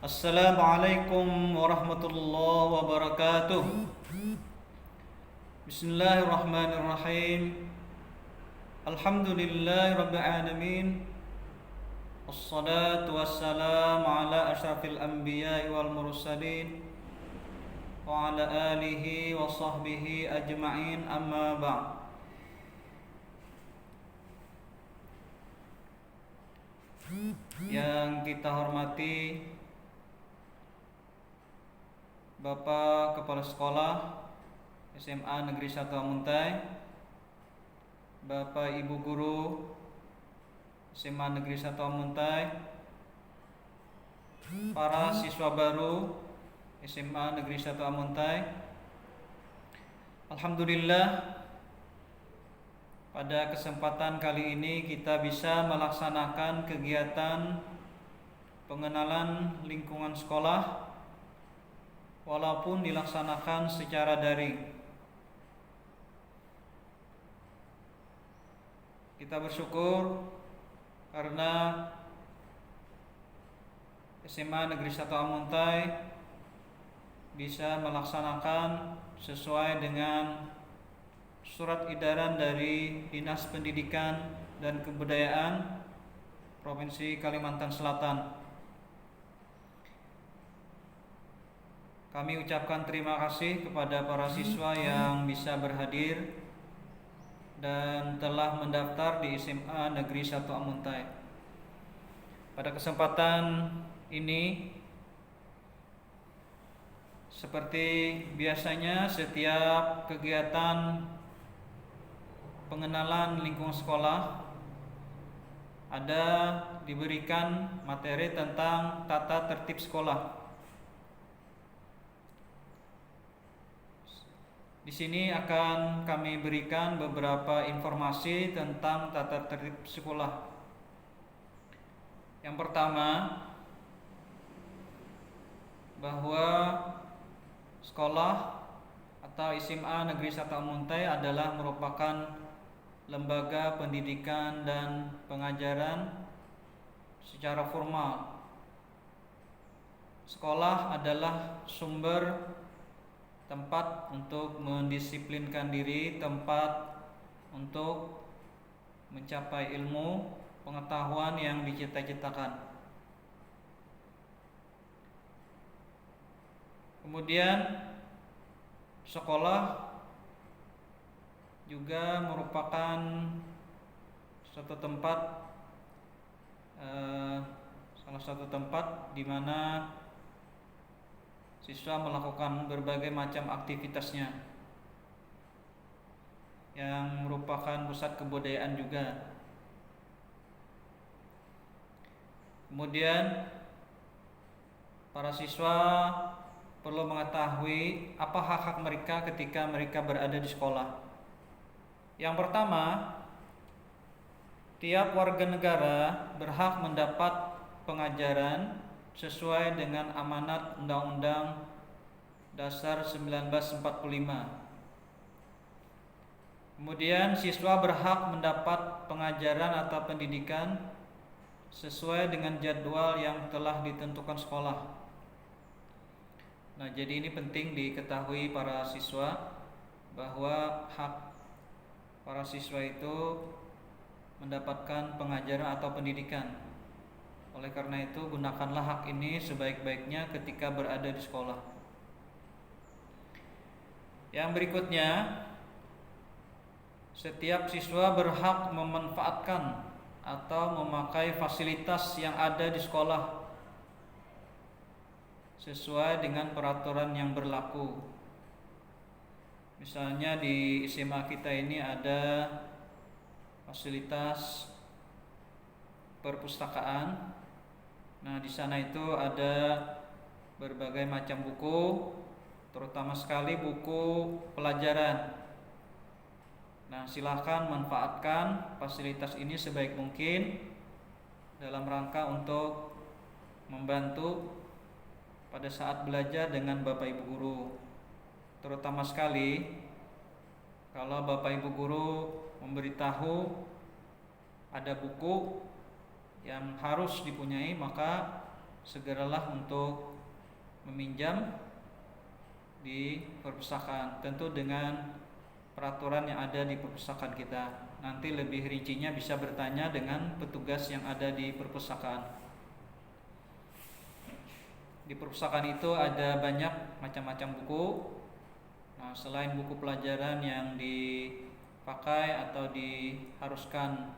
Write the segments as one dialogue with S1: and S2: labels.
S1: Assalamualaikum warahmatullahi wabarakatuh. Bismillahirrahmanirrahim. Alhamdulillahi rabbil alamin. Wassalatu wassalamu ala asyrafil anbiya'i wal mursalin wa ala alihi wa sahbihi ajma'in, amma ba'd. Yang kita hormati Bapak Kepala Sekolah SMA Negeri 1 Amuntai, Bapak Ibu Guru SMA Negeri 1 Amuntai, para siswa baru SMA Negeri 1 Amuntai. Alhamdulillah, pada kesempatan kali ini kita bisa melaksanakan kegiatan pengenalan lingkungan sekolah walaupun dilaksanakan secara daring. Kita bersyukur karena SMA Negeri 1 Amuntai bisa melaksanakan sesuai dengan surat edaran dari Dinas Pendidikan dan Kebudayaan Provinsi Kalimantan Selatan. Kami ucapkan terima kasih kepada para siswa yang bisa berhadir dan telah mendaftar di SMA Negeri 1 Amuntai. Pada kesempatan ini, seperti biasanya, setiap kegiatan pengenalan lingkungan sekolah ada diberikan materi tentang tata tertib sekolah. Di sini akan kami berikan beberapa informasi tentang tata tertib sekolah. Yang pertama, bahwa sekolah atau SMA Negeri 1 Amuntai adalah merupakan lembaga pendidikan dan pengajaran secara formal. Sekolah adalah sumber tempat untuk mendisiplinkan diri, tempat untuk mencapai ilmu, pengetahuan yang dicita-citakan. Kemudian sekolah juga merupakan suatu tempat, salah satu tempat di mana siswa melakukan berbagai macam aktivitasnya, yang merupakan pusat kebudayaan juga. Kemudian para siswa perlu mengetahui apa hak-hak mereka ketika mereka berada di sekolah. Yang pertama, tiap warga negara berhak mendapat pengajaran sesuai dengan amanat Undang-Undang Dasar 1945. Kemudian siswa berhak mendapat pengajaran atau pendidikan sesuai dengan jadwal yang telah ditentukan sekolah. Nah, jadi ini penting diketahui para siswa bahwa hak para siswa itu mendapatkan pengajaran atau pendidikan. Oleh karena itu, gunakanlah hak ini sebaik-baiknya ketika berada di sekolah. Yang berikutnya, setiap siswa berhak memanfaatkan atau memakai fasilitas yang ada di sekolah sesuai dengan peraturan yang berlaku. Misalnya di SMA kita ini ada fasilitas perpustakaan. Nah, di sana itu ada berbagai macam buku, terutama sekali buku pelajaran. Nah, silahkan manfaatkan fasilitas ini sebaik mungkin dalam rangka untuk membantu pada saat belajar dengan Bapak Ibu Guru. Terutama sekali kalau Bapak Ibu Guru memberitahu ada buku yang harus dipunyai, maka segeralah untuk meminjam di perpustakaan, tentu dengan peraturan yang ada di perpustakaan kita. Nanti lebih rincinya bisa bertanya dengan petugas yang ada di perpustakaan. Di perpustakaan itu ada banyak macam-macam buku. Nah, selain buku pelajaran yang dipakai atau diharuskan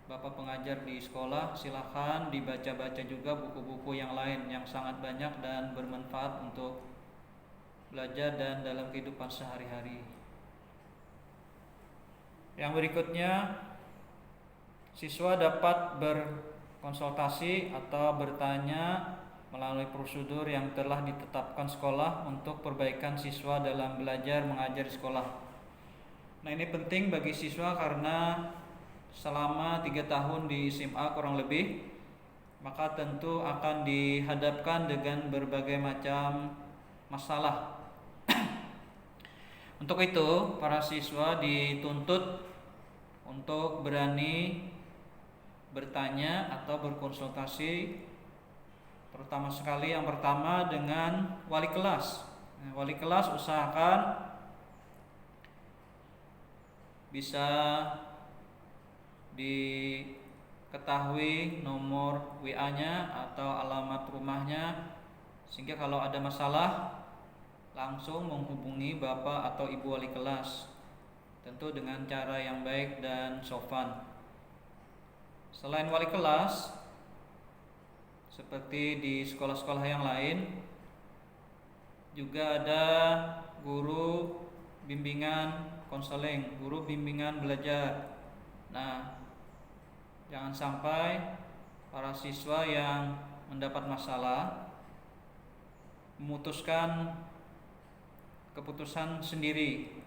S1: Bapak pengajar di sekolah, silakan dibaca-baca juga buku-buku yang lain yang sangat banyak dan bermanfaat untuk belajar dan dalam kehidupan sehari-hari. Yang berikutnya, siswa dapat berkonsultasi atau bertanya melalui prosedur yang telah ditetapkan sekolah untuk perbaikan siswa dalam belajar mengajar di sekolah. Nah, ini penting bagi siswa karena selama 3 tahun di SMA kurang lebih, maka tentu akan dihadapkan dengan berbagai macam masalah. Untuk itu, para siswa dituntut untuk berani bertanya atau berkonsultasi, terutama sekali yang pertama dengan wali kelas. Nah, wali kelas usahakan bisa diketahui nomor WA-nya atau alamat rumahnya, sehingga kalau ada masalah langsung menghubungi Bapak atau Ibu wali kelas, tentu dengan cara yang baik dan sopan. Selain wali kelas, seperti di sekolah-sekolah yang lain, juga ada guru bimbingan konseling, guru bimbingan belajar. Nah, jangan sampai para siswa yang mendapat masalah memutuskan keputusan sendiri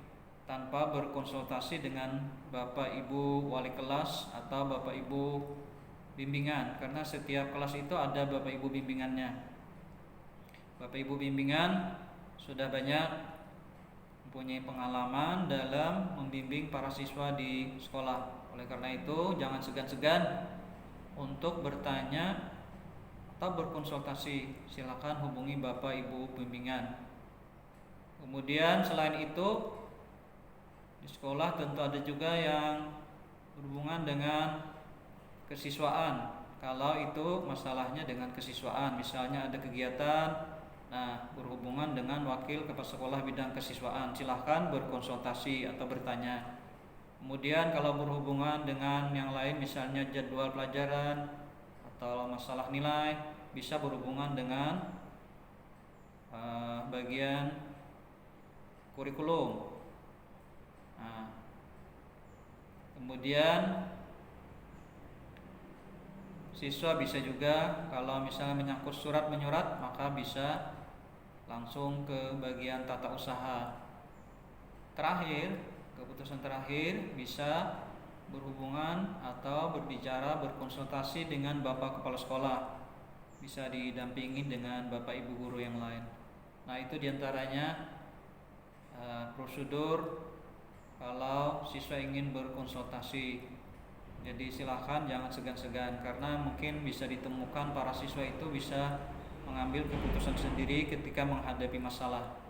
S1: tanpa berkonsultasi dengan Bapak Ibu wali kelas atau Bapak Ibu bimbingan, karena setiap kelas itu ada Bapak Ibu bimbingannya. Bapak Ibu bimbingan sudah banyak mempunyai pengalaman dalam membimbing para siswa di sekolah. Oleh karena itu, jangan segan-segan untuk bertanya atau berkonsultasi. Silakan hubungi Bapak Ibu bimbingan. Kemudian selain itu, di sekolah tentu ada juga yang berhubungan dengan kesiswaan. Kalau itu masalahnya dengan kesiswaan, misalnya ada kegiatan, nah berhubungan dengan wakil kepala sekolah bidang kesiswaan, silahkan berkonsultasi atau bertanya. Kemudian kalau berhubungan dengan yang lain, misalnya jadwal pelajaran atau masalah nilai, bisa berhubungan dengan bagian kurikulum. Nah, kemudian siswa bisa juga kalau misalnya menyangkut surat menyurat, maka bisa langsung ke bagian tata usaha. Terakhir, keputusan terakhir bisa berhubungan atau berbicara, berkonsultasi dengan Bapak Kepala Sekolah. Bisa didampingi dengan Bapak Ibu guru yang lain. Nah, itu diantaranya prosedur kalau siswa ingin berkonsultasi. Jadi silakan jangan segan-segan, karena mungkin bisa ditemukan para siswa itu bisa mengambil keputusan sendiri ketika menghadapi masalah.